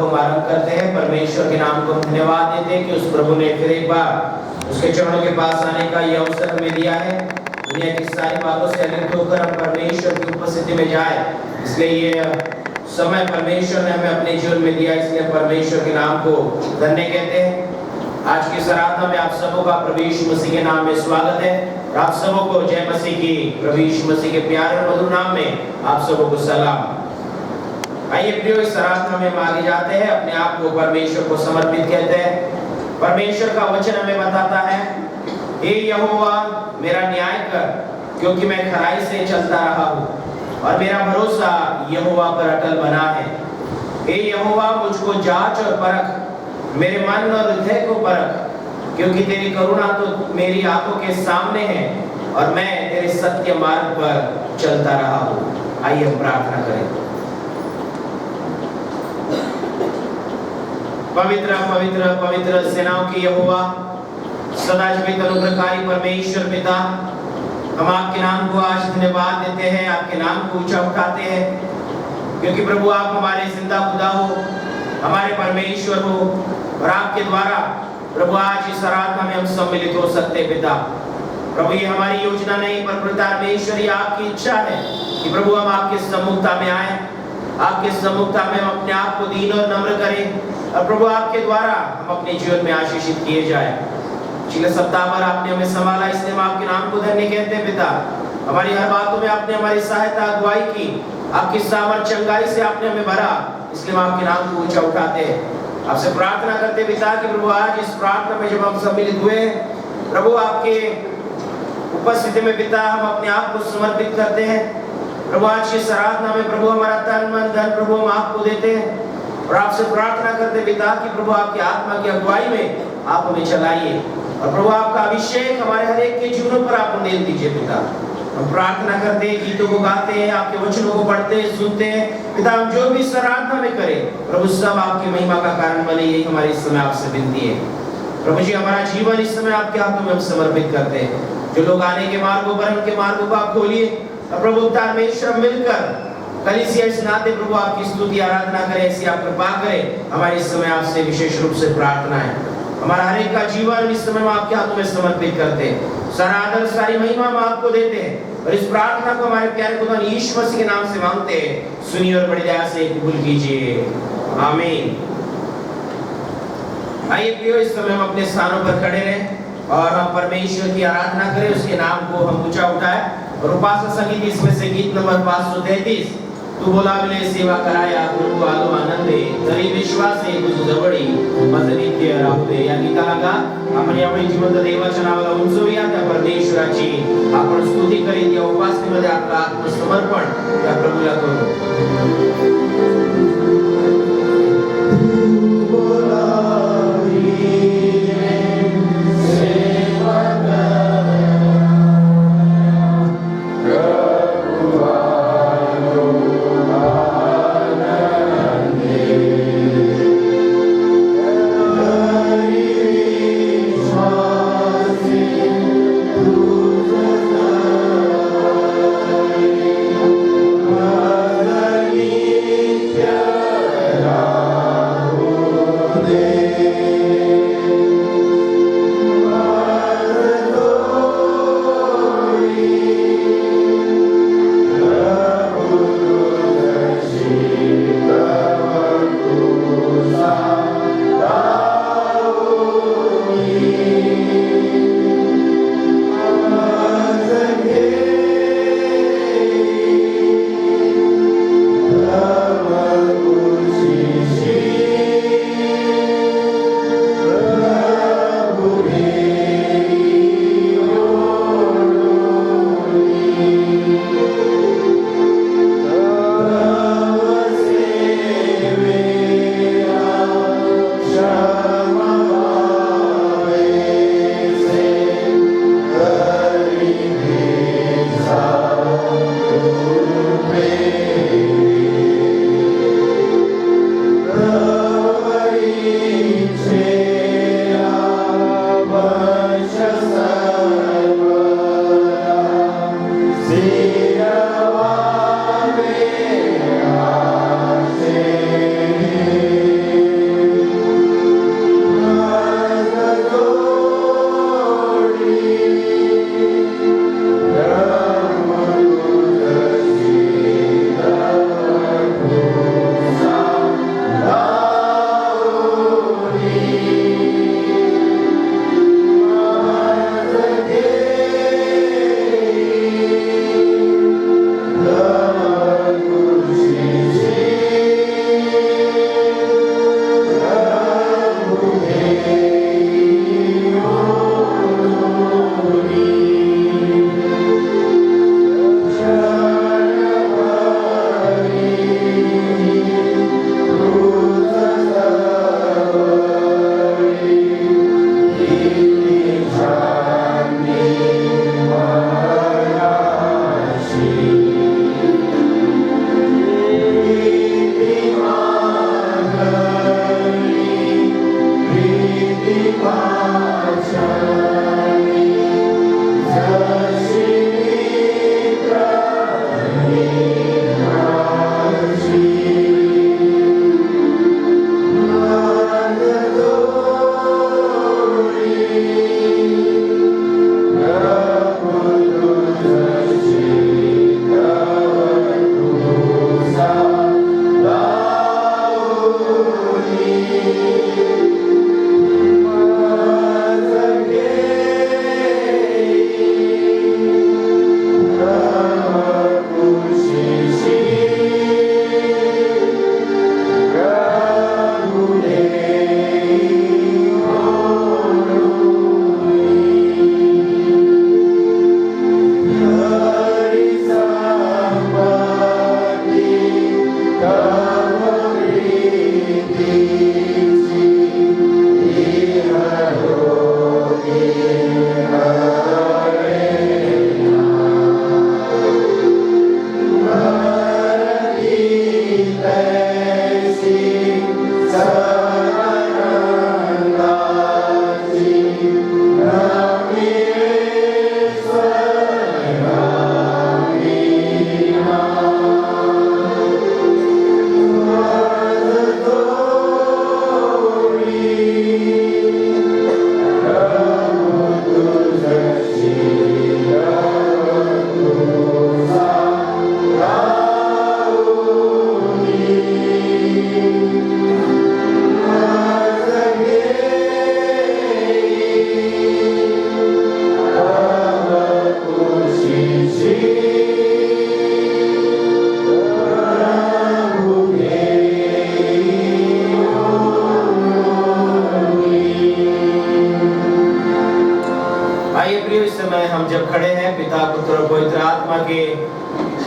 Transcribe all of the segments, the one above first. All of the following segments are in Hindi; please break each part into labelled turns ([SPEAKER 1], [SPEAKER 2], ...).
[SPEAKER 1] को हम आरंभ करते हैं। परमेश्वर के नाम को हम धन्यवाद देते हैं कि उस प्रभु ने फिर एक बार उसके चरणों के पास आने का ये अवसर हमें दिया है। दुनिया की सारी बातों से अलग होकर हम परमेश्वर की उपस्थिति में जाए, इसलिए ये समय परमेश्वर ने हमें अपने जीवन में दिया, इसलिए परमेश्वर के नाम को धन्य कहते हैं। आज की आराधना में आप सबों का प्रभु यीशु मसीह के नाम में स्वागत है। आप सबों को जय मसीह की प्रभु यीशु मसीह के प्यारे और मधुर नाम में आप सबों को सलाम। आइए प्रियो, इस आराधना में हम आगे जाते हैं, अपने आप को परमेश्वर को समर्पित कहते हैं। परमेश्वर का वचन हमें बताता है, हे यहोवा मेरा न्याय कर, क्योंकि मैं खराई से चलता रहा हूँ और मेरा भरोसा यहोवा पर अटल बना है। हे यहोवा मुझको जांच और परख, मेरे मन और हृदय को परख, क्योंकि तेरी करुणा तो मेरी आंखों के सामने है और मैं तेरे सत्य मार्ग पर चलता रहा हूँ। आइए हम प्रार्थना करें। पवित्र पवित्र पवित्र सेनाओं की यहोवा, सदा जीवित अनुग्रहकारी परमेश्वर पिता, हम आपके नाम को आज धन्यवाद देते हैं, आपके नाम को ऊंचा उठाते हैं, क्योंकि प्रभु आप हमारे जिंदा खुदा हो, हमारे परमेश्वर हो, और आपके द्वारा प्रभु आज इस आराधना में हम सम्मिलित हो सकते हैं। पिता प्रभु, ये हमारी योजना नहीं, पर परमेश्वर ये आपकी इच्छा है कि प्रभु हम आपके सम्मुखता में आए, आपके सम्मुखता में हम अपने आप को दीन और नम्र करें, और प्रभु आपके द्वारा हम अपने जीवन में आशीषित किए जाए। पिछले सप्ताह भर आपने हमें संभाला, इसलिए हम आपके नाम को धन्य कहते हैं। पिता, हमारी हर बातों में आपने हमारी सहायता अगुवाई की, आपकी सामर्थ्य चंगाई से आपने हमें भरा, इसलिए हम आपके नाम को ऊंचा उठाते हैं। आपसे प्रार्थना करते पिता कि प्रभु आज इस प्रार्थना में जब हम सम्मिलित हुए, प्रभु आपके उपस्थिति में पिता हम अपने आप को समर्पित करते हैं। प्रभु आज इस आराधना में प्रभु हमारा तन मन धन प्रभु हम आपको देते हैं, और आपसे प्रार्थना करते पिता कि प्रभु आपकी आत्मा की अगुवाई में आप हमें चलाइए, और प्रभु आपका अभिषेक हमारे हर एक के जीवनों पर आप उंडेल दीजिए। पिता हम प्रार्थना करते हैं, गीतों को गाते हैं, आपके वचनों को पढ़ते हैं, सुनते हैं। पिता हम जो भी इस आराधना में करें, प्रभु सब आपकी महिमा का कारण बने, यही हमारी इस समय आपसे विनती है। प्रभु जी, हमारा जीवन इस समय आपके हाथों में हम समर्पित करते हैं। जो लोग आने के मार्गों पर, उनके मार्गों को आप खोलिए, और प्रभु परमेश्वर मिलकर कलीसिया इस नाते प्रभु आपकी स्तुति आराधना करें, ऐसी आप कृपा करें। हमारे इस समय आपसे विशेष रूप से प्रार्थना है, हमारा हर एक का जीवन इस समय हम आपके हाथों में समर्पित करते हैं। सारा आदर सारी महिमा हम आपको देते हैं, और इस प्रार्थना को हमारे प्यारे खुदा यीशु मसीह के नाम से मांगते हैं। सुनिए और बड़ी दया से कबूल कीजिए, आमीन। आइए प्रियो, इस समय हम अपने स्थानों पर खड़े रहें और हम परमेश्वर की आराधना करें, उसके नाम को हम ऊंचा उठाएं। और उपासना संगीत इसमें से गीत नंबर 533, तू बोला मिले सेवा कराया गुरु आलो आनंदे, तरी विश्वासे तुझ जवळी मज नित्य राहू दे। या गीताला आपण जिवंत देवाच्या नावाला उंचवूया, त्या परमेश्वराची आपण स्तुती करीत या उपासनेमध्ये आपलं आत्मसमर्पण त्या प्रभूला करू।
[SPEAKER 2] Yeah.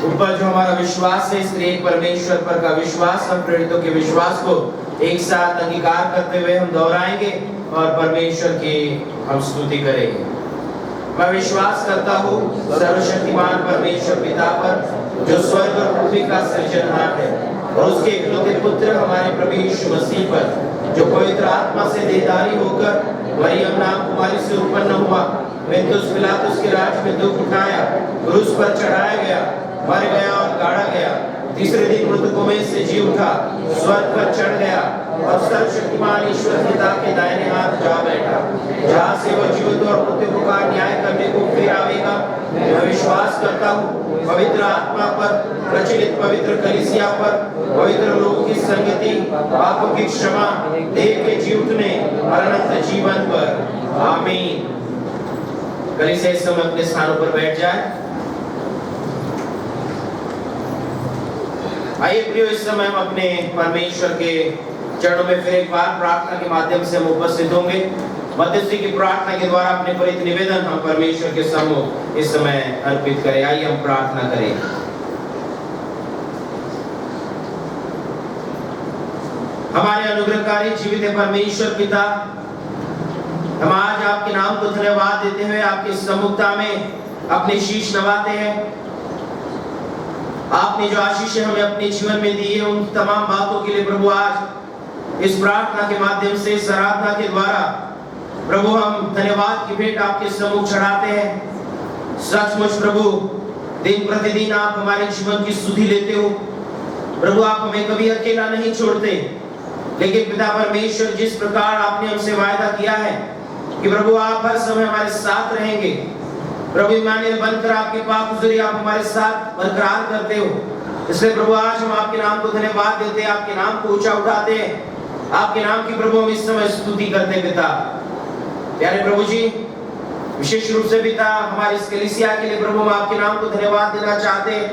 [SPEAKER 1] ऊपर जो हमारा विश्वास है, इस एक परमेश्वर पर का विश्वास, हम प्रेरितों के विश्वास को एक साथ अंगीकार करते हुए हम दोहराएंगे और परमेश्वर की हम स्तुति करेंगे। मैं विश्वास करता हूँ सर्वशक्तिमान परमेश्वर पिता पर, जो स्वर्ग और पृथ्वी का सृजनहार है, और उसके इकलौते पुत्र हमारे प्रभु यीशु मसीह पर, जो पवित्र आत्मा से देहधारी होकर मरियम नाम कुमारी से उत्पन्न हुआ, पुन्तियुस पिलातुस के राज में दुख उठाया, क्रूस पर चढ़ाया गया, मर गया और गाड़ा गया, तीसरे दिन मृतकों में से जी उठा, स्वर्ग पर चढ़ गया और सर्वशक्तिमान ईश्वर पिता के दाहिने हाथ जा बैठा, जहाँ से वह जीवित और मृतकों का न्याय करने को फिर आवेगा। मैं विश्वास करता हूँ पवित्र आत्मा पर, प्रचलित पवित्र कलीसिया पर, पवित्र लोगों की संगति, पापों की क्षमा, देह के जी उठने और अनंत जीवन पर। आमीन। कलीसिया इस समय अपने स्थानों पर बैठ जाए। आइए प्रियो, इस समय हम अपने परमेश्वर के चरणों में फिर एक बार प्रार्थना के माध्यम से हम उपस्थित होंगे। मध्यस्थी की प्रार्थना के द्वारा अपने परित निवेदन हम परमेश्वर के सम्मुख इस समय अर्पित करें। आइए हम प्रार्थना करें। हमारे अनुग्रहकारी जीवित परमेश्वर पिता, हम आज आपके नाम को धन्यवाद देते हुए आपकी सम्मुखता में अपने शीश नवाते हैं। आपने जो आशीष हमें अपने जीवन में दी है, उन तमाम बातों के लिए प्रभु आज इस प्रार्थना के माध्यम से, इस आराधना के द्वारा प्रभु हम धन्यवाद की भेंट आपके सम्मुख चढ़ाते हैं। सचमुच प्रभु, दिन प्रतिदिन आप हमारे जीवन की सुधि लेते हो प्रभु। आप हमें कभी अकेला नहीं छोड़ते, लेकिन पिता परमेश्वर, जिस प्रकार आपने हमसे वायदा किया है कि प्रभु आप हर समय हमारे साथ रहेंगे, प्रभु इमानुएल बनकर आपकी पाक हुजूरी आप हमारे साथ बरकरार करते हो। इसलिए प्रभु आज हम आपके नाम को धन्यवाद देते हैं, आपके नाम को ऊंचा उठाते हैं, आपके नाम की प्रभु हम इस समय स्तुति करते हैं। पिता प्यारे प्रभु जी, विशेष रूप से पिता हमारी इस कलीसिया के लिए प्रभु हम आपके नाम को धन्यवाद देना चाहते हैं।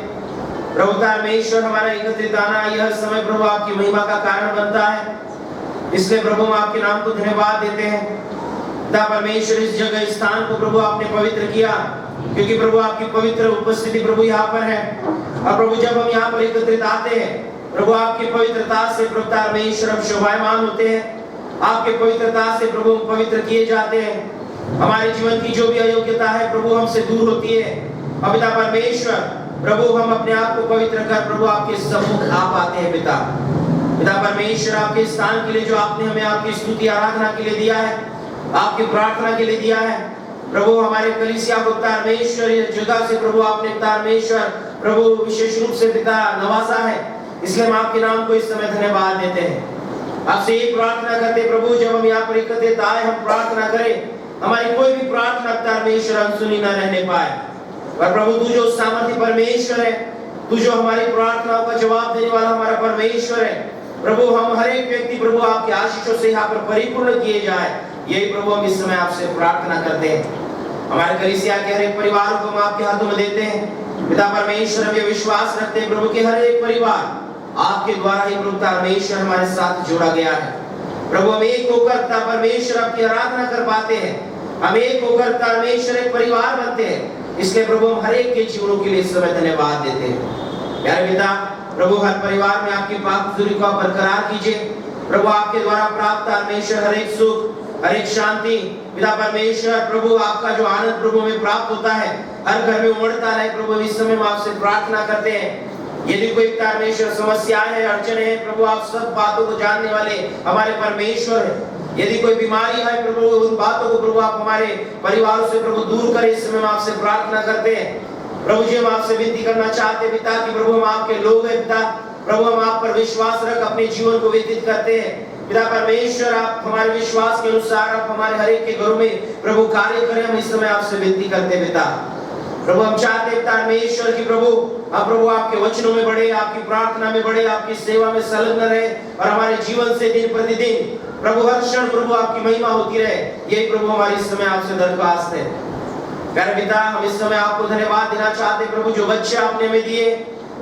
[SPEAKER 1] प्रभु परमेश्वर, हमारा एकत्रित आना यह समय प्रभु आपकी महिमा का कारण बनता है, इसलिए प्रभु हम आपके नाम को धन्यवाद देते हैं। पिता परमेश्वर, इस जगह स्थान को प्रभु आपने पवित्र किया, क्योंकि प्रभु आपकी पवित्र उपस्थिति प्रभु यहाँ पर है। और प्रभु जब हम यहाँ पर एकत्रित आते हैं प्रभु, आपकी पवित्रता से प्रभु परमेश्वर हम शोभायमान होते हैं। आपके पवित्रता से प्रभु हम पवित्र किए जाते हैं। हमारे जीवन की जो भी अयोग्यता है प्रभु हमसे दूर होती है। और पिता परमेश्वर प्रभु, हम अपने आप को पवित्र कर प्रभु आपके सम्मुख आ पाते हैं। पिता परमेश्वर, आपके स्थान के लिए जो आपने हमें आपकी स्तुति आराधना के लिए दिया है, आपकी प्रार्थना के लिए दिया है प्रभु, हमारे कलीसिया को परमेश्वर जगह से प्रभु आपने परमेश्वर प्रभु विशेष रूप से पिता नवाजा है। इसलिए हम आपके नाम को इस समय धन्यवाद देते हैं। आपसे एक प्रार्थना करते प्रभु, जब हम यहाँ पर एकत्रित आए, हम प्रार्थना करें हमारी कोई भी प्रार्थना परमेश्वर अनसुनी न रहने पाए। पर प्रभु, तू जो सामर्थ्य परमेश्वर है, तू जो हमारी प्रार्थनाओं का जवाब देने वाला हमारा परमेश्वर है प्रभु, हम हर एक व्यक्ति प्रभु आपके आशीषों से यहाँ पर परिपूर्ण किए जाए, यही प्रभु हम इस समय आपसे प्रार्थना करते हैं। हमारे कलीसिया के हर एक परिवार को हम आपके हाथों में देते हैं। पिता परमेश्वर, हम ये विश्वास रखते हैं प्रभु कि हर एक परिवार आपके द्वारा ही प्रभु परमेश्वर हमारे साथ जोड़ा गया है। प्रभु, हम एक होकर पिता परमेश्वर आपकी आराधना कर पाते हैं, हम एक होकर परमेश्वर एक परिवार बनते हैं। इसलिए प्रभु हम हर एक के जीवनों के लिए इस समय धन्यवाद देते हैं। प्यारे पिता प्रभु, हर परिवार में आपकी पाक हुजूरी को बरकरार कीजिए प्रभु। आपके द्वारा प्राप्त परमेश्वर हर एक सुख, हर एक शांति पिता परमेश्वर प्रभु, आपका जो आनंद प्रभु में प्राप्त होता है, हर घर में उमड़ता रहे प्रभु। इस समय हम आपसे प्रार्थना करते हैं यदि कोई परमेश्वर समस्या है, अड़चन है, प्रभु आप सब बातों को जानने वाले हमारे परमेश्वर है। यदि कोई बीमारी है प्रभु, उन बातों को प्रभु आप हमारे परिवारों से प्रभु दूर करें। इस समय हम आपसे प्रार्थना करते हैं प्रभु जी। हम आपसे विनती करना चाहते हैं पिता कि प्रभु हम आपके लोग हैं पिता। प्रभु हम आप पर विश्वास रख अपने जीवन को व्यतीत करते हैं पिता परमेश्वर। आप हमारे विश्वास के अनुसार आप हमारे हर एक के घरों में प्रभु कार्य करें। हम इस समय आपसे विनती करते हैं पिता। प्रभु हम चाहते हैं परमेश्वर की प्रभु आप प्रभु आपके वचनों में बढ़े, आपकी प्रार्थना में बढ़े, आपकी सेवा में संलग्न रहे और हमारे जीवन से दिन प्रतिदिन प्रभु हर क्षण प्रभु आपकी महिमा होती रहे। यही प्रभु हमारी इस समय आपसे दरख्वास्त है। प्यारे पिता हम इस समय आपको धन्यवाद देना चाहते प्रभु, जो बच्चे आपने हमें दिए,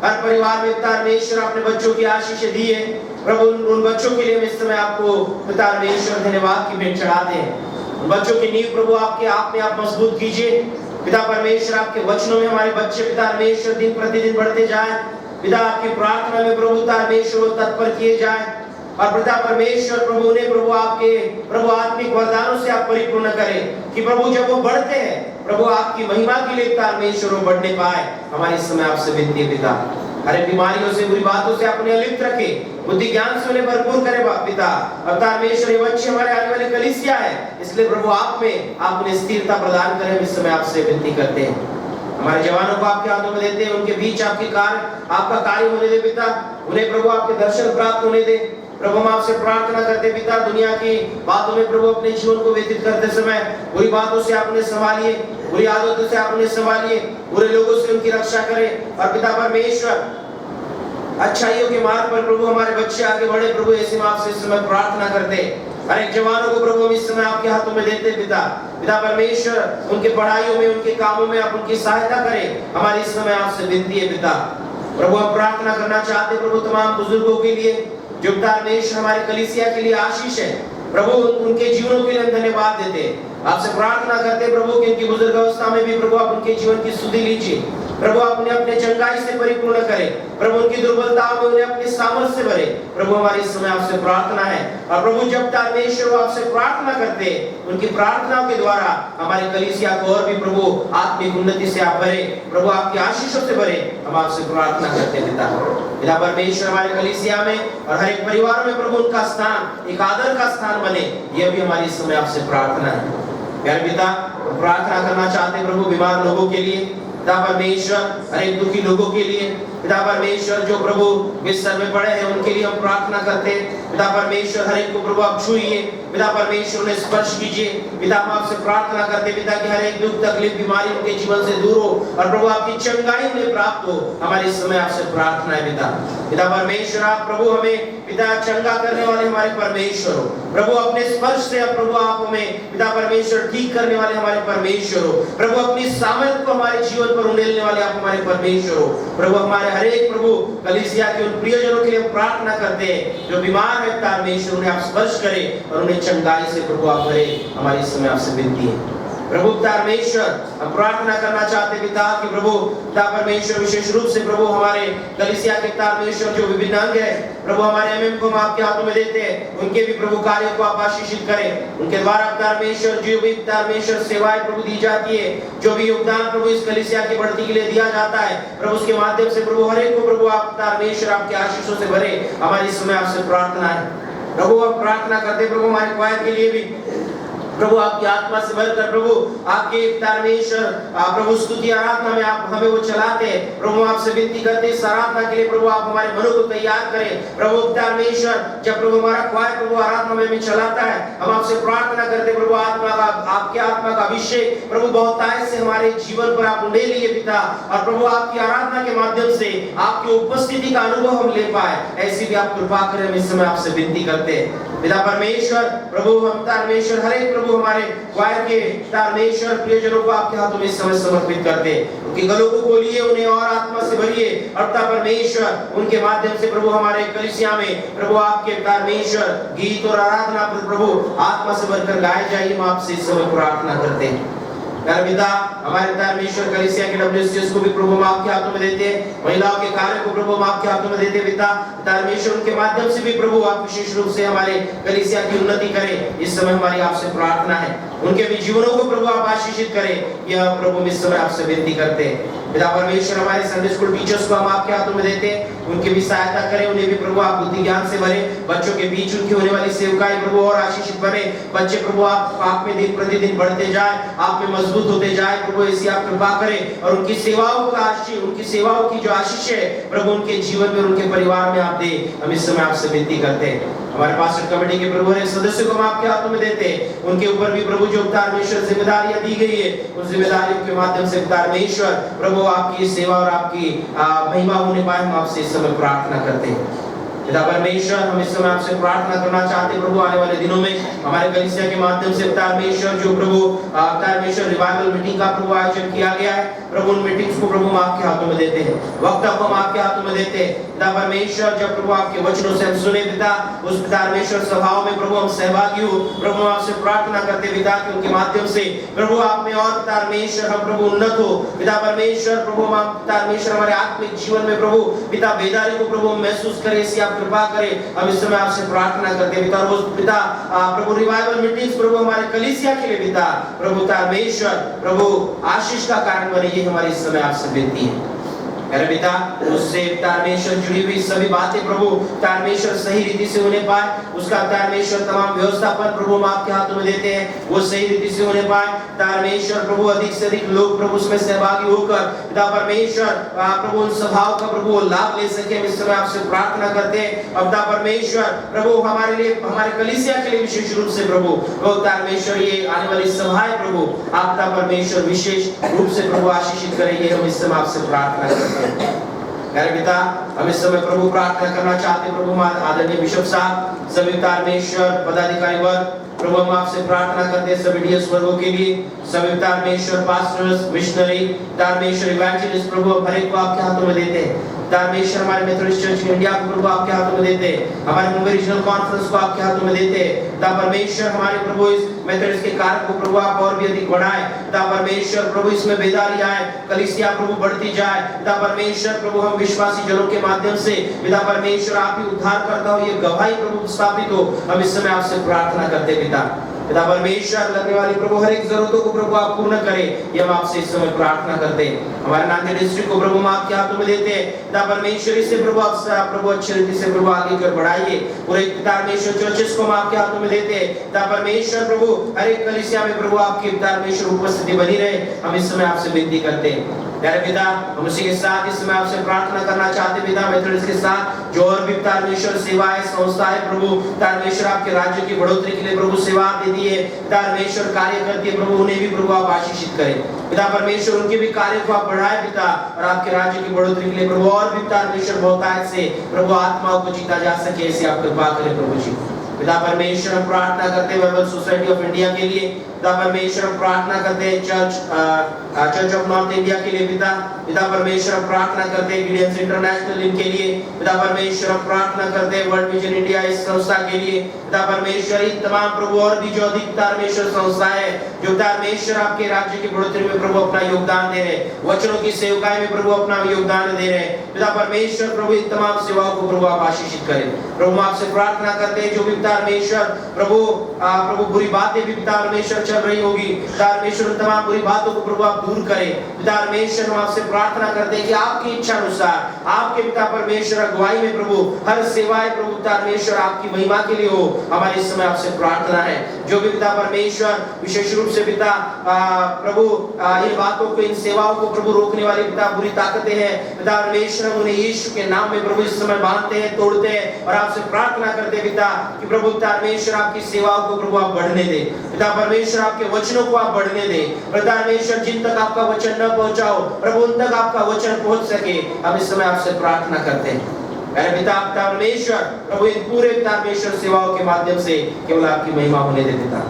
[SPEAKER 1] हर परिवार में परमेश्वर आपने बच्चों की आशीष दिए प्रभु। उन बच्चों के लिए हम इस समय आपको परमेश्वर धन्यवाद की भेंट चढ़ाते हैं। उन बच्चों की नींव प्रभु आपके आप में आप मजबूत कीजिए पिता परमेश्वर। आपके वचनों में हमारे बच्चे पिता परमेश्वर दिन प्रतिदिन बढ़ते जाए पिता। आपकी प्रार्थना में प्रभु परमेश्वर तत्पर किए जाए और पिता परमेश्वर प्रभु ने प्रभु आपके प्रभु आत्मिक वरदानों से आप परिपूर्ण करें कि प्रभु जब वो बढ़ते हैं प्रभु आपकी महिमा के लिए परमेश्वर वो बढ़ने पाए। हमारे इस समय आपसे विनती है पिता, हर बीमारियों से बुरी बातों से अपने अलिप्त रखे, बुद्धि ज्ञान से उन्हें भरपूर करे पिता। और परमेश्वर ये बच्चे हमारे आने वाली कलीसिया है, इसलिए प्रभु आप में आप उन्हें स्थिरता प्रदान करें। इस समय आपसे विनती करते हैं। हमारे जवानों को आपके हाथों में देते हैं, उनके बीच आपका कार्य होने दे पिता। उन्हें प्रभु आपके दर्शन प्राप्त होने दे प्रभु। हम आपसे प्रार्थना करते पिता, दुनिया की बातों में प्रभु अपने जीवन को व्यतीत करते समय बुरी बातों से आप उन्हें संभालिए, बुरी आदतों से आप उन्हें संभालिए, बुरे लोगों से उनकी रक्षा करें। और पिता परमेश्वर अच्छाइयों के मार्ग पर प्रभु हमारे बच्चे आगे बढ़े प्रभु। ऐसे में आपसे इस समय प्रार्थना करते हैं। हर एक जवानों को प्रभु हम इस समय आपके हाथों में देते पिता। पिता परमेश्वर उनके पढ़ाइयों में, उनके कामों में आप उनकी सहायता करें। हमारी इस समय आपसे विनती है पिता। प्रभु हम प्रार्थना करना चाहते प्रभु तमाम बुजुर्गों के लिए जो परमेश्वर हमारे कलीसिया के लिए आशीष है प्रभु। उनके जीवनों के लिए हम धन्यवाद देते हैं। आपसे प्रार्थना करते प्रभु कि उनकी बुजुर्ग अवस्था में भी प्रभु आप उनके जीवन की सुधि लीजिए प्रभु। अपने अपने चंगाई से परिपूर्ण करें प्रभु। उनकी दुर्बलताओं में उन्हें अपने सामर्थ्य से भरे प्रभु। हमारी इस समय आपसे प्रार्थना है। और प्रभु जब परमेश्वर आपसे प्रार्थना करते हैं, उनकी प्रार्थनाओं के द्वारा हमारी कलीसिया को और भी प्रभु आत्मिक उन्नति से आप भरे प्रभु, आपकी आशीषों से भरे। हम आपसे प्रार्थना करते हैं पिता परमेश्वर हमारे कलीसिया में और हर एक परिवार में प्रभु उनका स्थान एक आदर का स्थान बने। यह भी हमारी इस समय आपसे प्रार्थना है। प्यारे पिता प्रार्थना करना चाहते प्रभु बीमार लोगों के लिए पिता परमेश्वर, हर एक दुखी लोगों के लिए पिता परमेश्वर जो प्रभु बिस्तर में पड़े हैं उनके लिए हम प्रार्थना करते हैं पिता परमेश्वर। हर एक को प्रभु आप छूइए पिता परमेश्वर, उन्हें स्पर्श कीजिए पिता। हम आपसे प्रार्थना करते पिता कि हर एक दुख तकलीफ बीमारी उनके जीवन से दूर हो और प्रभु आपकी चंगाई उन्हें प्राप्त हो। हमारे इस समय आपसे प्रार्थना है पिता परमेश्वर। आप प्रभु हमें पिता चंगा करने वाले हमारे परमेश्वर हो प्रभु। अपने स्पर्श से प्रभु आप हमें पिता परमेश्वर ठीक करने वाले हमारे परमेश्वर हो प्रभु। अपनी सामर्थ को हमारे जीवन पर उंडेलने वाले आप हमारे परमेश्वर हो प्रभु। हमारे हर एक प्रभु कलीसिया के उन प्रियजनों के लिए प्रार्थना करते हैं जो बीमार है परमेश्वर, उन्हें आप स्पर्श करें और उन्हें चंगाई से प्रभु आप भरे। हमारी इस समय आपसे विनती है प्रभु परमेश्वर। हम प्रार्थना करना चाहते पिता कि प्रभु पिता परमेश्वर विशेष रूप से प्रभु हमारे कलीसिया के परमेश्वर जो विभिन्न अंग है प्रभु हमारे एमएम को हम आपके हाथों में देते हैं। उनके भी प्रभु कार्यों को आप आशीषित करें। उनके द्वारा परमेश्वर जो भी परमेश्वर सेवाएं प्रभु दी जाती है, जो भी योगदान प्रभु इस कलीसिया की बढ़ती के लिए दिया जाता है प्रभु, उसके माध्यम से प्रभु हर एक को प्रभु आप परमेश्वर आपके आशीषों से भरे। हमारी इस समय आपसे प्रार्थना है प्रभु। हम प्रार्थना करते प्रभु हमारे क्वायर के लिए भी प्रभु आपकी आत्मा से भरकर प्रभु आपके परमेश्वर प्रभु स्तुति आराधना में आप हमें वो चलाते हैं प्रभु। आपसे विनती करते हैं इस आराधना के लिए प्रभु आप हमारे मनों को तैयार करें प्रभु परमेश्वर। जब प्रभु हमारा क्वायर प्रभु आराधना में चलाता है, हम आपसे प्रार्थना करते प्रभु आत्मा का आपके आत्मा का अभिषेक प्रभु बहुतायत से हमारे जीवन पर आप उंडेल लिए पिता। और प्रभु आपकी आराधना के माध्यम से आपकी उपस्थिति का अनुभव हम ले पाए, ऐसी भी आप कृपा करें। हम इस समय आपसे विनती करते हैं पिता परमेश्वर। प्रभु हम परमेश्वर हर एक प्रभु हमारे क्वायर के परमेश्वर प्रियजनों को आपके हाथों में समय समर्पित करते हैं। उनके गलों को खोलिए, उन्हें और आत्मा से भरिए और परमेश्वर उनके माध्यम से प्रभु हमारे कलीसिया में प्रभु आपके परमेश्वर गीत और आराधना प्रभु आत्मा से भरकर गाए जाइए। हम आपसे इस समय प्रार्थना करते हैं प्यारे पिता। हमारे परमेश्वर कलीसिया के डब्ल्यूसीएस को भी प्रभु हम आपके हाथों में देते हैं। महिलाओं के कार्य को प्रभु हम आपके हाथों में देते हैं पिता परमेश्वर। उनके माध्यम से भी प्रभु आप विशेष रूप से हमारे कलीसिया की उन्नति करें। इस समय हमारी आपसे प्रार्थना है, उनके भी जीवनों को प्रभु आप आशीषित करें। यह प्रभु इस समय आपसे विनती करते हैं पिता परमेश्वर हमारे संडे स्कूल टीचर्स को हम आपके हाथों में देते हैं, उनकी भी सहायता करें, उन्हें भी प्रभु आप बुद्धि ज्ञान से भरे, बच्चों के बीच उनकी होने वाली सेवकाई प्रभु और आशीषित बने, बच्चे प्रभु आप में दिन प्रतिदिन बढ़ते जाए, आप में मजबूत होते जाए प्रभु, ऐसी आप कृपा करें और उनकी सेवाओं का आशीष, उनकी सेवाओं की जो आशीष है प्रभु उनके जीवन में उनके परिवार में आप दे। हम इस समय आपसे विनती करते हैं, हमारे पास्टर कमेटी के प्रभु हर सदस्य को हम आपके हाथों में देते हैं, उनके ऊपर भी प्रभु जो परमेश्वर जिम्मेदारियां दी गई है उन जिम्मेदारियों के माध्यम से परमेश्वर प्रभु आपकी सेवा और आपकी महिमा होने पाए, हम आपसे इस समय प्रार्थना करते हैं। पिता परमेश्वर हम इस समय आपसे प्रार्थना करना चाहते हैं प्रभु, आने वाले दिनों में हमारे कलीसिया के माध्यम से परमेश्वर जो प्रभु परमेश्वर रिवाइवल मीटिंग का प्रभु आयोजन किया गया है प्रभु, उन मीटिंग्स को प्रभु हम आपके हाथों में देते हैं, वक्त को हम आपके हाथों में देते हैं। पिता परमेश्वर जब प्रभु आपके वचनों से हम सुने पिता, उस पिता परमेश्वर सभाओं में प्रभु हम सहभागी हो प्रभु, आपसे प्रार्थना करते पिता कि उनके माध्यम से प्रभु आप में और पिता परमेश्वर हम प्रभु उन्नत हो पिता परमेश्वर प्रभु हम पिता परमेश्वर हमारे आत्मिक जीवन में प्रभु पिता बेदारी को प्रभु महसूस करें, ऐसी आप कृपा करें। हम इस समय आपसे प्रार्थना करते हैं पिता, रोज पिता प्रभु रिवाइवल मीटिंग्स प्रभु हमारे कलीसिया के लिए पिता प्रभु परमेश्वर प्रभु आशीष का कारण बने, ये हमारी इस समय आपसे विनती है। मेरे पिता उससे परमेश्वर जुड़ी हुई सभी बातें प्रभु परमेश्वर सही रीति से होने पाए, उसका परमेश्वर तमाम व्यवस्थापन प्रभु हम आपके हाथों में देते हैं, वो सही रीति से होने पाए परमेश्वर प्रभु, अधिक से अधिक लोग प्रभु उसमें सहभागी होकर पिता परमेश्वर प्रभु उन सभाओं का प्रभु लाभ ले सके। हम इस समय आपसे प्रार्थना करते हैं, अब पिता परमेश्वर प्रभु हमारे लिए हमारे कलीसिया के लिए विशेष रूप से प्रभु परमेश्वर ये आने वाली सभाएं प्रभु आप पिता परमेश्वर विशेष रूप से प्रभु आशीषित करेंगे। हम इस समय आपसे प्रार्थना करते हैं। मेरे पिता हम इस समय प्रभु प्रार्थना करना चाहते हैं प्रभु आदरणीय बिशप साहब, सभी परमेश्वर पदाधिकारी वर्ग प्रभु हम आपसे प्रार्थना करते हैं, सभी डीएस वर्गों के लिए, सभी परमेश्वर पास्टर्स मिशनरी परमेश्वर इवेंजलिस्ट प्रभु हर एक को आपके हाथों में देते हैं। परमेश्वर हमारे मेथोडिस्ट चर्च इंडिया को प्रभु आपके हाथों में देते हैं, हमारे मुंबई रीजनल कॉन्फ्रेंस को आपके हाथों में देते हैं। परमेश्वर हमारे प्रभु इस मेथोडिस्ट के कार्य को प्रभु आप और भी अधिक बढ़ाएं, परमेश्वर प्रभु इसमें बेदारी आए, कलीसिया प्रभु बढ़ती जाए। परमेश्वर प्रभु हम विश्वासी जनों के माध्यम से पिता परमेश्वर आप ही उद्धार करता हो, ये गवाही प्रभु स्थापित हो। हम इस समय आपसे प्रार्थना करते पिता परमेश्वर लगने वाली प्रभु हर एक जरूरतों को प्रभु आप पूर्ण करें, ये हम आपसे इस समय प्रार्थना करते हैं। हमारे नांदेड़ डिस्ट्रिक्ट को प्रभु हम आपके हाथों में देते हैं, परमेश्वर इसे प्रभु आप प्रभु अच्छी रीति से प्रभु आगे कर बढ़ाइए। पूरे परमेश्वर चर्चेस को हम आपके हाथों में देते हैं, परमेश्वर प्रभु हर एक कलीसिया में प्रभु आपकी परमेश्वर उपस्थिति बनी रहे। हम इस समय आपसे विनती करते हैं प्यारे पिता, हम उसी के साथ इस समय आपसे प्रार्थना करना चाहते हैं पिता मेथोडिस्ट के साथ जो और भी परमेश्वर सेवाएं संस्थाएं प्रभु परमेश्वर आपके राज्य की बढ़ोतरी के लिए प्रभु सेवा देती है, परमेश्वर कार्य करती है प्रभु, उन्हें भी प्रभु आप आशीषित करें पिता परमेश्वर, उनके भी कार्य को आप बढ़ाएं पिता, और आपके राज्य की बढ़ोतरी के लिए प्रभु और भी परमेश्वर बहुतायत से प्रभु आत्माओं को जीता जा सके, ऐसे आप कृपा करें प्रभु जी। पिता परमेश्वर हम प्रार्थना करते हैं वर्बल सोसाइटी ऑफ इंडिया के लिए, पिता परमेश्वर हम प्रार्थना करते हैं चर्च ऑफ नॉर्थ इंडिया के लिए पिता परमेश्वर हम प्रार्थना करते हैं गिडियंस इंटरनेशनल इनके लिए, पिता परमेश्वर हम प्रार्थना करते हैं वर्ल्ड विजन इंडिया इस संस्था के लिए, पिता परमेश्वर इन तमाम प्रभु और भी जो अधिक परमेश्वर संस्थाएं जो परमेश्वर आपके राज्य की बढ़ोतरी में प्रभु अपना योगदान दे रहे, वचनों की सेवकाई में प्रभु अपना योगदान दे रहे, पिता परमेश्वर प्रभु इन तमाम सेवाओं को प्रभु आप आशीषित करें। प्रभु आपसे प्रार्थना करते हैं जो भी परमेश्वर प्रभु बुरी बातें भी पिता परमेश्वर चल रही होगी, परमेश्वर तमाम बुरी बातों को प्रभु आप दूर करें। पिता परमेश्वर हम आपसे प्रार्थना करते हैं कि आपकी इच्छा अनुसार आपके पिता परमेश्वर अगुवाई में प्रभु हर सेवाएं प्रभु परमेश्वर आपकी महिमा के लिए हो। हमारे इस समय आपसे प्रार्थना है जो भी पिता परमेश्वर विशेष रूप से पिता प्रभु इन बातों को इन सेवाओं को प्रभु रोकने वाली पिता बुरी ताकतें हैं, पिता परमेश्वर उन्हें यीशु के नाम में प्रभु इस समय बांधते हैं, तोड़ते हैं और आपसे प्रार्थना करते हैं पिता कि प्रभु परमेश्वर आपकी सेवाओं को प्रभु आप बढ़ने दे, पिता परमेश्वर आपके वचनों को आप बढ़ने दे, पिता परमेश्वर जिन तक आपका वचन न पहुंचाओ प्रभु उन तक आपका वचन पहुंच सके। हम इस समय आपसे प्रार्थना करते हैं मेरे पिता परमेश्वर प्रभु इन पूरे परमेश्वर सेवाओं के माध्यम से केवल आपकी महिमा होने दे पिता।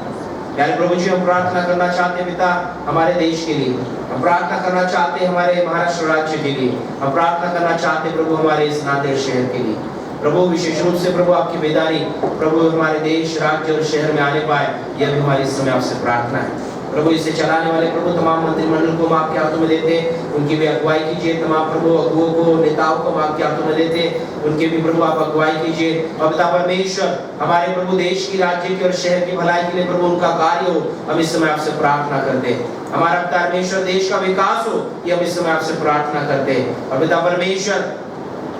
[SPEAKER 1] प्यारे प्रभु जी हम प्रार्थना करना चाहते हैं पिता हमारे देश के लिए, हम प्रार्थना करना चाहते हैं हमारे महाराष्ट्र राज्य के लिए, हम प्रार्थना करना चाहते हैं प्रभु हमारे इस नांदेड़ शहर के लिए। प्रभु विशेष रूप से प्रभु आपकी बेदारी प्रभु हमारे देश राज्य और शहर में आने पाए, यह भी हमारी इस समय आपसे प्रार्थना है। प्रभु इसे चलाने वाले प्रभु तमाम मंत्रिमंडल को आपके हाथों में देते, उनकी भी अगुवाई कीजिए। तमाम प्रभु अगुओं को, नेताओं को आपके हाथों में देते, उनके भी प्रभु आप अगुवाई कीजिए। और पिता परमेश्वर, हमारे प्रभु देश की, राज्य की और शहर की भलाई के लिए प्रभु उनका कार्य हो, हम इस समय आपसे प्रार्थना करते। हमारा पिता परमेश्वर देश का विकास हो, ये हम इस समय आपसे प्रार्थना करते। और पिता परमेश्वर,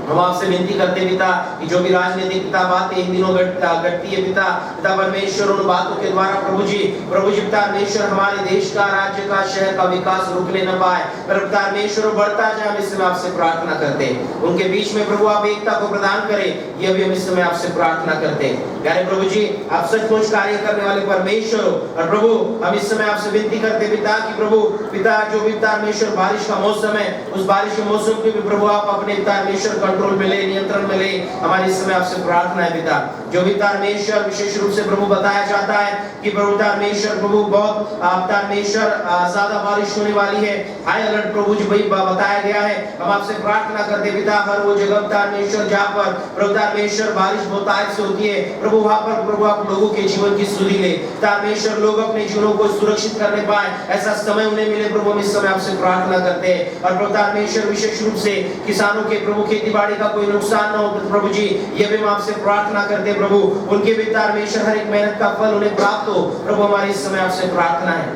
[SPEAKER 1] हम आपसे विनती करते पिता कि जो भी राजनीतिक पिता बातें इन दिनों घटती है पिता परमेश्वर, उन बातों के द्वारा प्रभु जी पिता परमेश्वर हमारे देश का, राज्य का, शहर का विकास रुकने न पाए, पिता परमेश्वर बढ़ता जाए, हम इस समय आपसे प्रार्थना करते। उनके बीच में प्रभु आप एकता को प्रदान करें, ये भी हम इस समय आपसे प्रार्थना करते। प्यारे प्रभु जी, आप सचमुच कार्य करने वाले परमेश्वर हो। और प्रभु हम इस समय आपसे विनती करते पिता कि प्रभु पिता जो भी पिता परमेश्वर बारिश का मौसम है, उस बारिश के मौसम पे भी प्रभु आप अपने पिता परमेश्वर कंट्रोल में ले, नियंत्रण में ले। हमारे इस समय आपसे प्रार्थना है पिता, जो भी परमेश्वर विशेष रूप से प्रभु बताया जाता है कि प्रभु परमेश्वर प्रभु बहुत परमेश्वर ज्यादा बारिश होने वाली है, हाई अलर्ट प्रभु जी भाई बताया गया है। हम आपसे प्रार्थना करते पिता, हर वो जगह परमेश्वर जहाँ पर प्रभु परमेश्वर बारिश बहुतायत से होती है, प्रभु वहाँ पर प्रभु आप लोगों के जीवन की सुधि ले, परमेश्वर लोग अपने जीवनों को सुरक्षित करने पाए, ऐसा समय उन्हें मिले। प्रभु हम इस समय आपसे प्रार्थना करते हैं। और प्रभु परमेश्वर विशेष रूप से किसानों के प्रभु खेती बाड़ी का कोई नुकसान न हो प्रभु जी, ये भी हम आपसे प्रार्थना करते हैं प्रभु, उनके भी परमेश्वर हर एक मेहनत का फल उन्हें प्राप्त हो। प्रभु हमारी इस समय आपसे प्रार्थना है।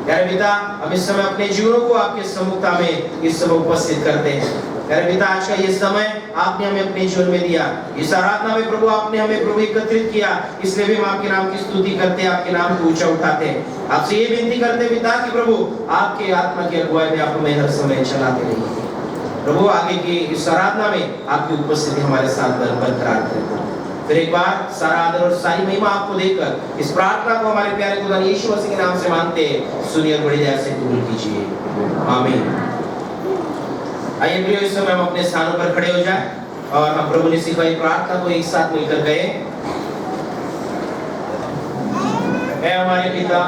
[SPEAKER 1] प्यारे पिता, हम इस समय अपने जीवनों को आपके सम्मुखता में इस समय उपस्थित करते हैं। प्यारे पिता, आज का ये समय आपने हमें अपने जीवन में दिया, इस आराधना में प्रभु आपने हमें प्रभु एकत्रित किया, इसलिए भी हम आपके नाम की स्तुति करते हैं, आपके नाम को ऊंचा उठाते हैं। आपसे ये विनती करते पिता कि प्रभु आपके आत्मा की अगुवाई में आप हमें हर समय चलाते रहिए। प्रभु आगे की इस आराधना में आपकी उपस्थिति हमारे साथ बरकरार करें। फिर एक बार सारा आदर और सारी महिमा आपको देकर इस प्रार्थना को हमारे प्यारे खुदा यीशु मसीह के नाम से मांगते हैं, सुनिए बड़ी दया से कबूल कीजिए, आमीन। आइए प्रियो, इस समय हम अपने स्थानों पर खड़े हो जाएं और हम प्रभु ने सिखाई प्रार्थना को एक साथ मिलकर गए। है हमारे पिता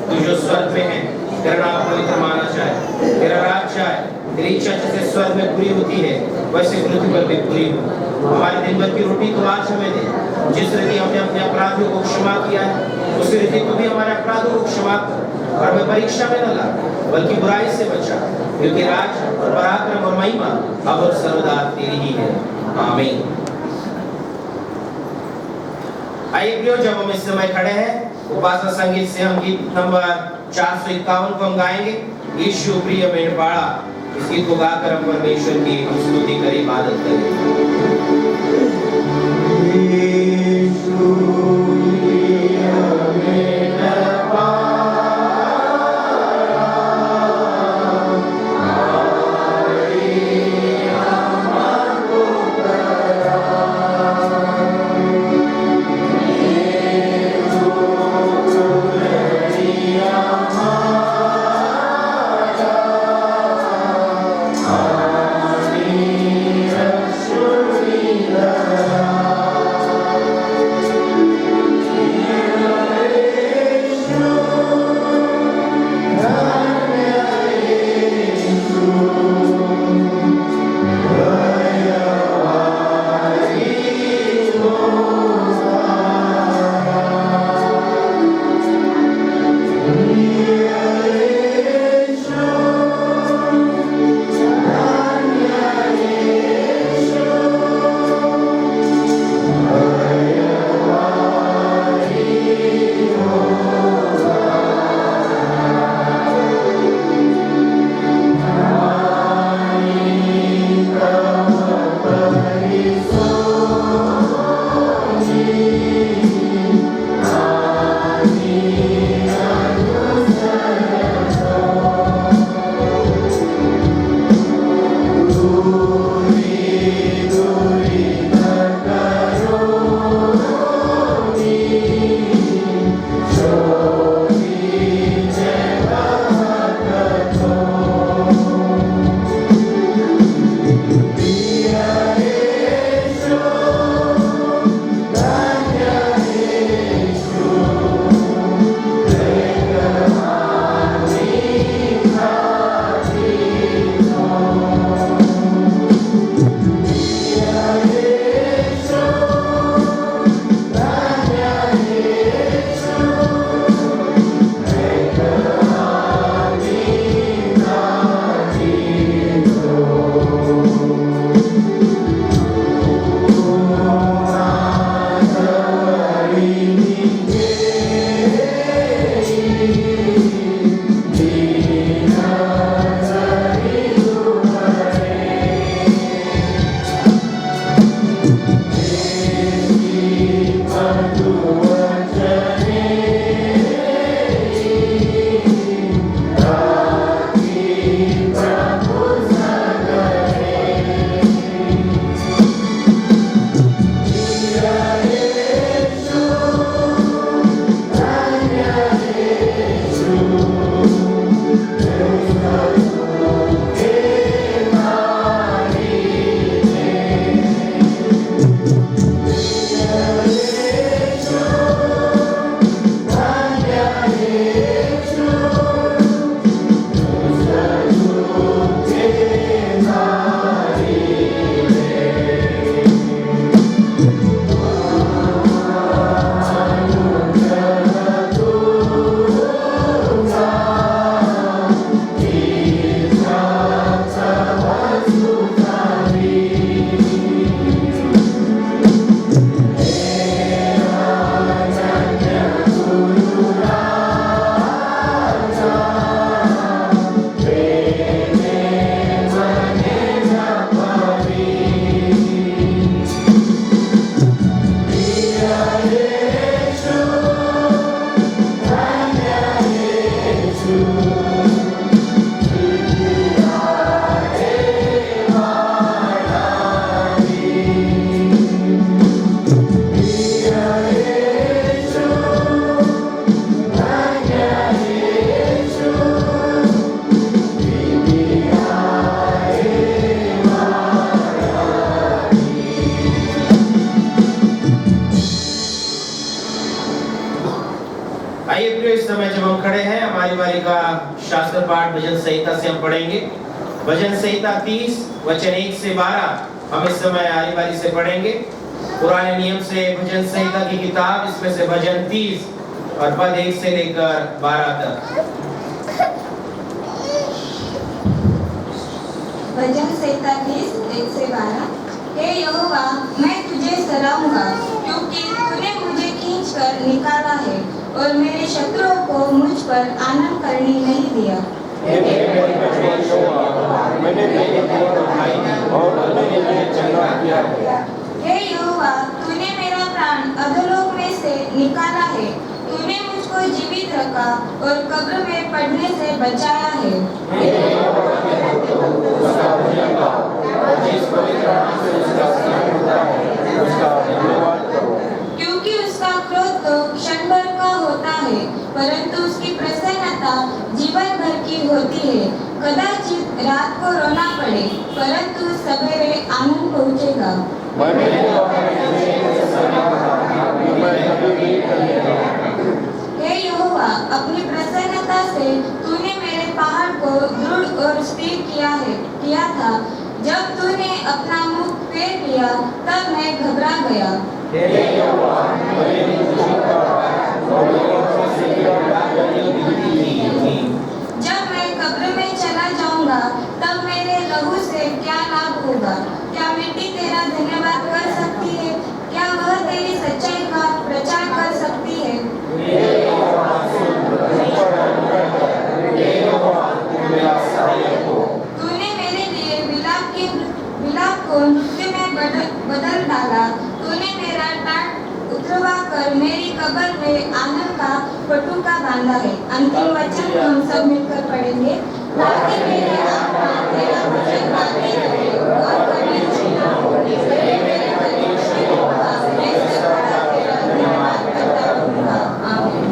[SPEAKER 1] तू जो स्वर्ग में है, तेरा नाम पवित्र माना जाए, तेरा राज्य आए, तेरी इच्छा जैसे स्वर्ग में पूरी होती है वैसे पृथ्वी पर भी पूरी हो। हमारे दिन भर की रोटी तो आज हमें दे, जिस रीति हमने अपने अपराधियों को क्षमा किया है उसी रीति तू भी हमारे अपराधों को क्षमा कर, और हमें परीक्षा में न ला बल्कि बुराई से बचा, क्योंकि राज और पराक्रम और महिमा अब और सर्वदा तेरी ही है, आमीन। आइए प्रियो, जब हम इस समय खड़े हैं, उपासना संगीत से हम गीत नंबर 451 को हम गाएंगे, यीशु प्रिय मेढ़पाड़ा। इस गीत को गाकर हम परमेश्वर की स्तुति करें, इबादत करें। आइए प्रिय, इस समय जब हम खड़े हैं हमारी बारी का शास्त्र पाठ भजन संहिता से हम पढ़ेंगे। भजन संहिता 30 वचन 1 से 12 हम इस समय आरी बारी से पढ़ेंगे। पुराने नियम से भजन संहिता की किताब, इसमें से भजन 30 और पद 1 से लेकर 12 तक।
[SPEAKER 2] भजन संहिता 30 1 से 12। हे यहोवा, मैं तुझे सराहूंगा, क्योंकि तूने मुझे खींचकर निकाला है और मेरे शत्रुओं को मुझ पर आनंद करने नहीं दिया। हे यहोवा, तूने मेरा प्राण अधोलोक में से निकाला है। तूने मुझको जीवित रखा और कब्र में पड़ने से बचाया है। क्योंकि उसका क्रोध तो क्षण भर का होता है, परंतु उसकी प्रसन्नता जीवन भर की होती है। कदाचित रात को रोना पड़े, परंतु सवेरे आनंद पहुँचेगा। हे यहोवा, अपनी प्रसन्नता से तूने मेरे पहाड़ को दृढ़ और स्थिर किया था। जब तूने अपना मुख फेर लिया, तब मैं घबरा गया। जब मैं कब्र में चला जाऊंगा, तब मेरे लहू से क्या लाभ होगा? क्या मिट्टी तेरा धन्यवाद कर सकती है? क्या वह तेरी सच्चाई का प्रचार कर सकती है? तूने मेरे लिए विलाप को नृत्य में बदल डाला। तूने मेरा टाट उतरवा कर मेरी कब्र में आनंद का पटुका बांधा है। अंतिम वचन हम सब मिलकर पढ़ेंगे। ताकि मेरे आत्मा तेरा वचन गाती रहे और कभी चूक न हो। मेरे परमेश्वर यहोवा, मैं सदा तेरा धन्यवाद करता रहूंगा। आमीन।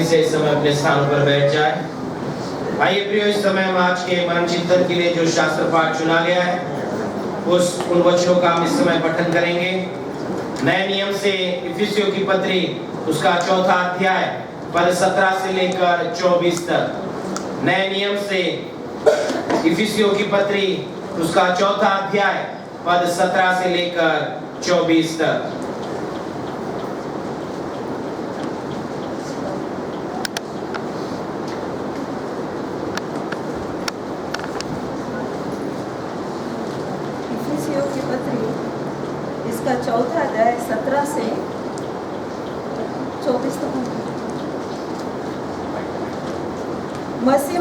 [SPEAKER 1] से इस समय अपने स्थान पर बैठ जाए। आइए प्रियो, इस समय हम आज के मन चिंतन के लिए जो शास्त्र पाठ चुना गया है उन वचनों का हम इस समय पठन करेंगे। नए नियम से इफिसियों की पत्री उसका 4था अध्याय पद 17 से लेकर 24 तक। नए नियम से इफिसियों की पत्री उसका 4था अध्याय पद 17 से लेकर 24 तक।
[SPEAKER 3] इसका 4था अध्याय 17 से 24 तक। मसीह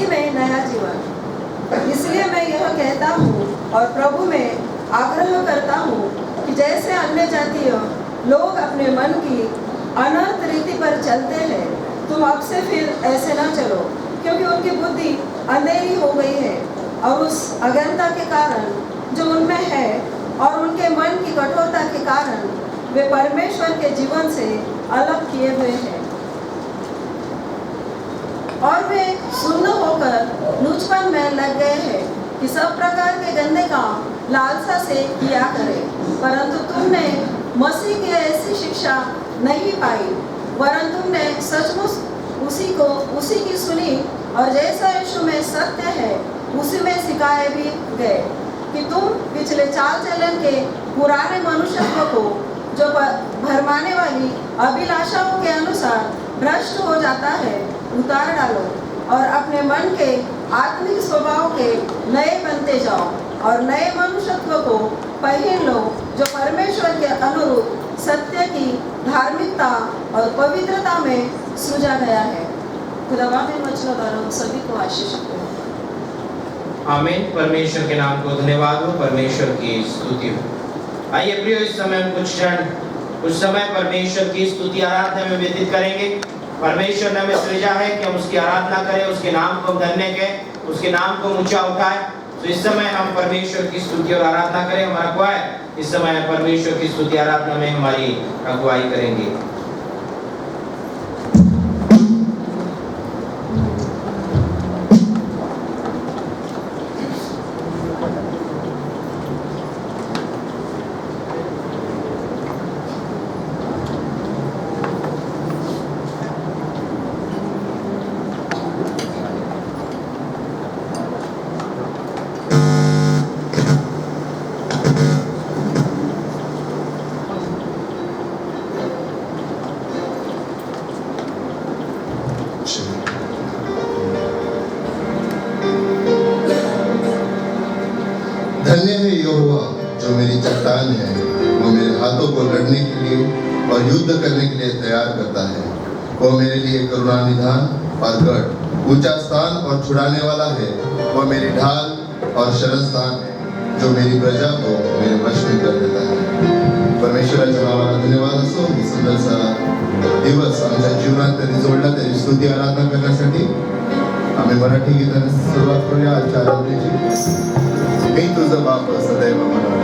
[SPEAKER 3] में नया जीवन। इसलिए मैं यह कहता हूँ और प्रभु में आग्रह करता हूँ कि जैसे अन्य जातीय लोग अपने मन की अनर्थ रीति पर चलते हैं, तुम अब से फिर ऐसे न चलो, क्योंकि उनकी बुद्धि अंधेरी हो गई है और उस अज्ञानता के कारण जो उनमें है और उनके मन की कठोरता के कारण वे परमेश्वर के जीवन से अलग किए हुए हैं और वे सुन्न होकर लुचपन में लग गए हैं कि सब प्रकार के गंदे काम लालसा से किया करें। परंतु तुमने मसीह की ऐसी शिक्षा नहीं पाई, वरन तुमने सचमुच उसी की सुनी और जैसा यीशु में सत्य है उसी में सिखाए भी गए कि तुम पिछले चाल चलन के पुराने मनुष्यत्व को जो भरमाने वाली अभिलाषाओं के अनुसार भ्रष्ट हो जाता है उतार डालो और अपने मन के आत्मिक स्वभाव के नए बनते जाओ और नए मनुष्यत्व को पहन लो, जो परमेश्वर के अनुरूप सत्य की धार्मिकता और पवित्रता में सृजा गया है। खुदावंद इन वचनों द्वारा हम सभी को आशीष दे।
[SPEAKER 1] आमीन। परमेश्वर के नाम को धन्यवाद हो, परमेश्वर की स्तुति हो। आइए प्रियो, इस समय हम कुछ समय परमेश्वर की स्तुति आराधना में व्यतीत करेंगे। परमेश्वर ने हमें सृजा है कि हम उसकी आराधना करें, उसके नाम को धन्य करें, उसके नाम को ऊंचा उठाएं। तो इस समय हम परमेश्वर की स्तुति और आराधना करें। हमारा अगुवाई इस समय परमेश्वर की स्तुति आराधना में हमारी अगुवाई करेंगे।
[SPEAKER 4] धन्य है यहोवा जो मेरी चट्टान है, वो मेरे हाथों को लड़ने के लिए और युद्ध करने के लिए तैयार करता है। वो मेरे लिए करुणा निधान और गढ़, ऊंचा स्थान और छुड़ाने वाला है। वो मेरी ढाल और शरण स्थान है, जो मेरी प्रजा को मेरे वश में कर देता है। परमेश्वराच्या नावाला धन्यवाद असो। ही सुंदरसा दिवस आमच्या जीवनात त्यांनी जोडला, त्याची स्तुती आराधना करण्यासाठी आम्ही मराठी गीताने सुरुवात करूया आजच्या आराधनेची। मी तुझं बाप सदैव म्हणा।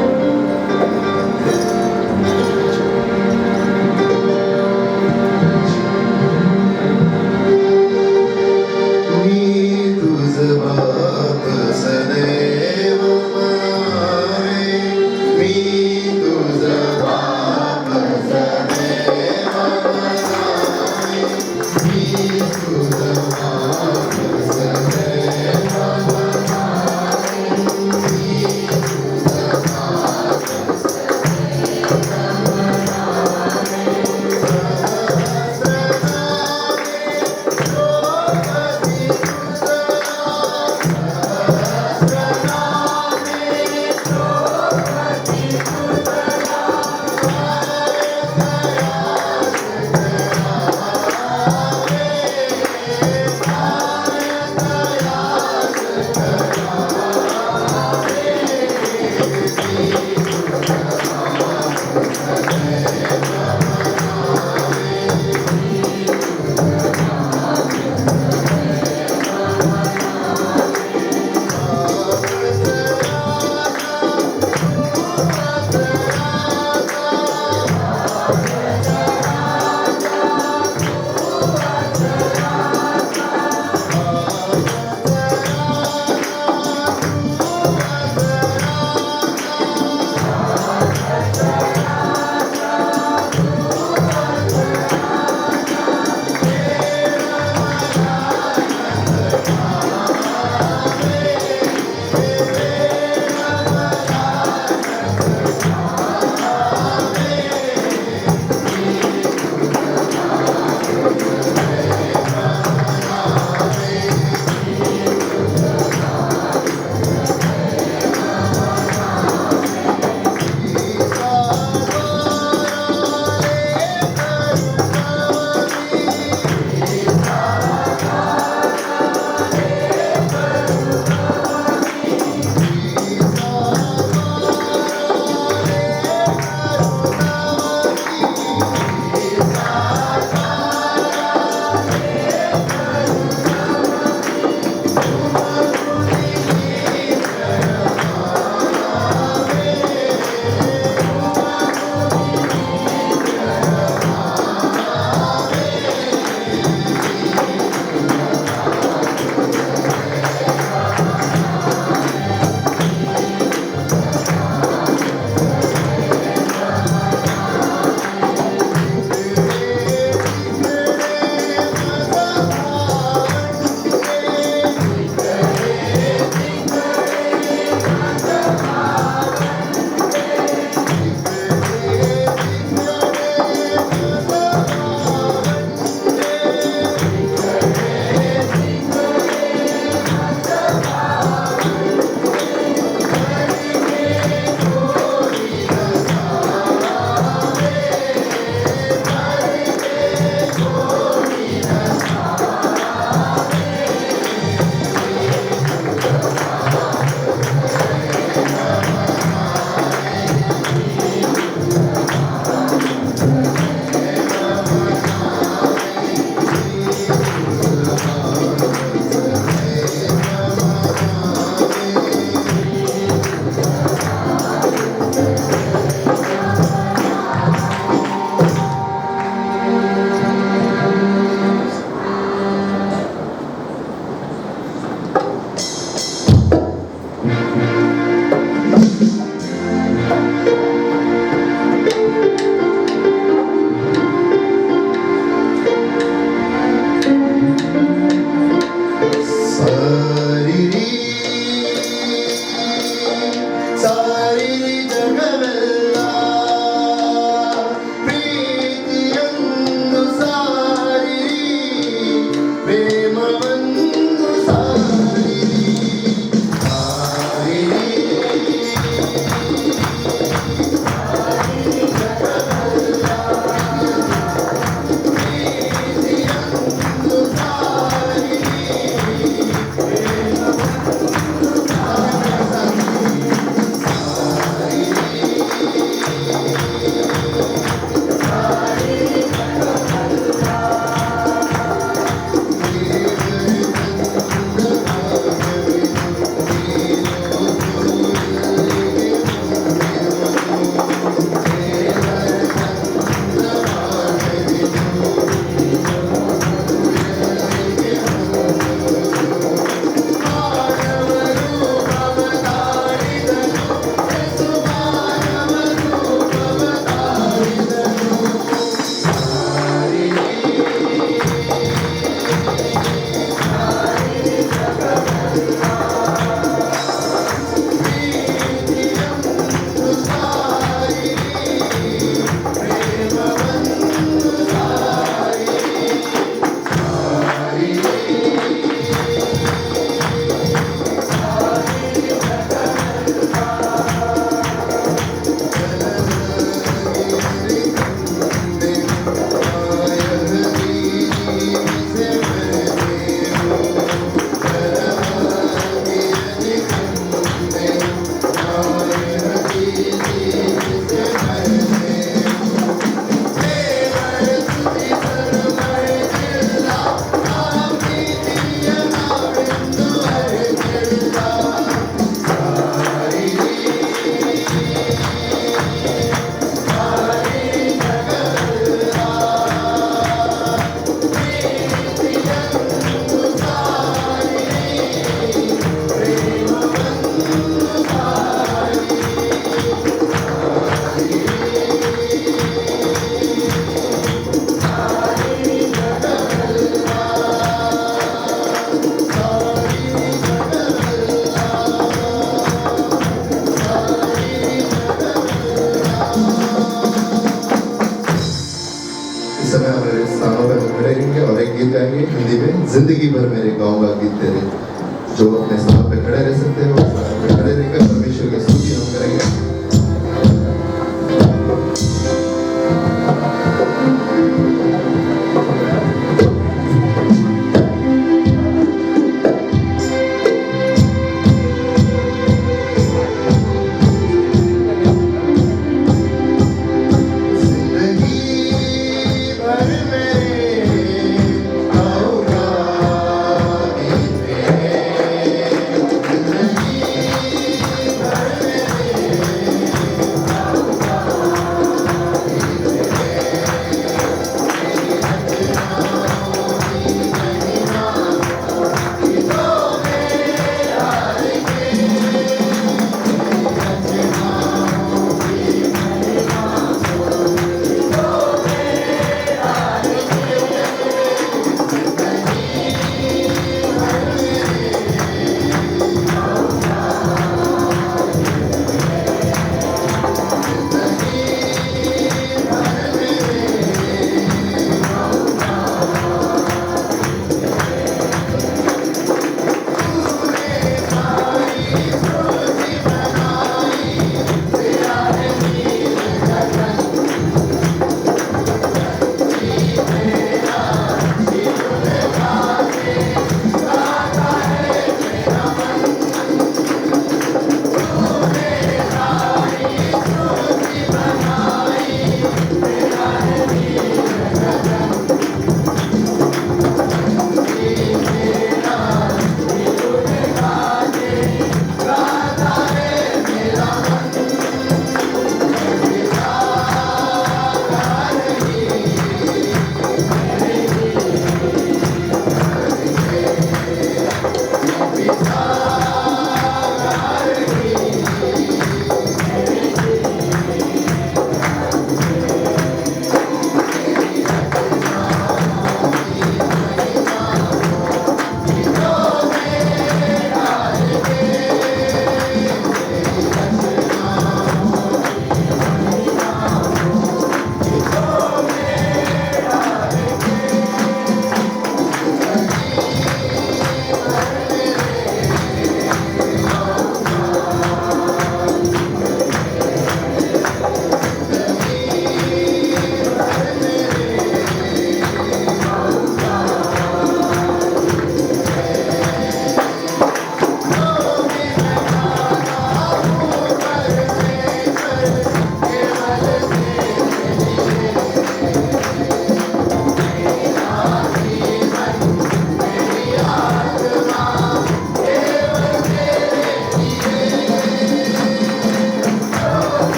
[SPEAKER 4] जिंदगी भर मेरे गाऊंगा गीत तेरे। जो अपने स्थान पे खड़े रह सकते हो स्थान पे खड़े रहकर परमेश्वर की स्तुति हम करेंगे। जिंदगी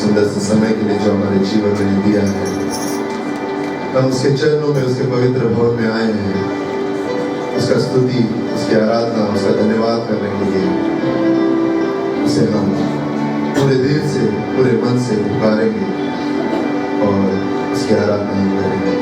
[SPEAKER 4] सुंदर से समय के लिए जो हमारे जीवन में दिया है। हम उसके चरणों में, उसके पवित्र भवन में आए हैं, उसका स्तुति, उसकी आराधना, उसका धन्यवाद करने के लिए उसे हम पूरे दिल से, पूरे मन से पुकारेंगे और उसकी आराधना हम करेंगे।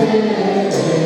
[SPEAKER 5] मेरे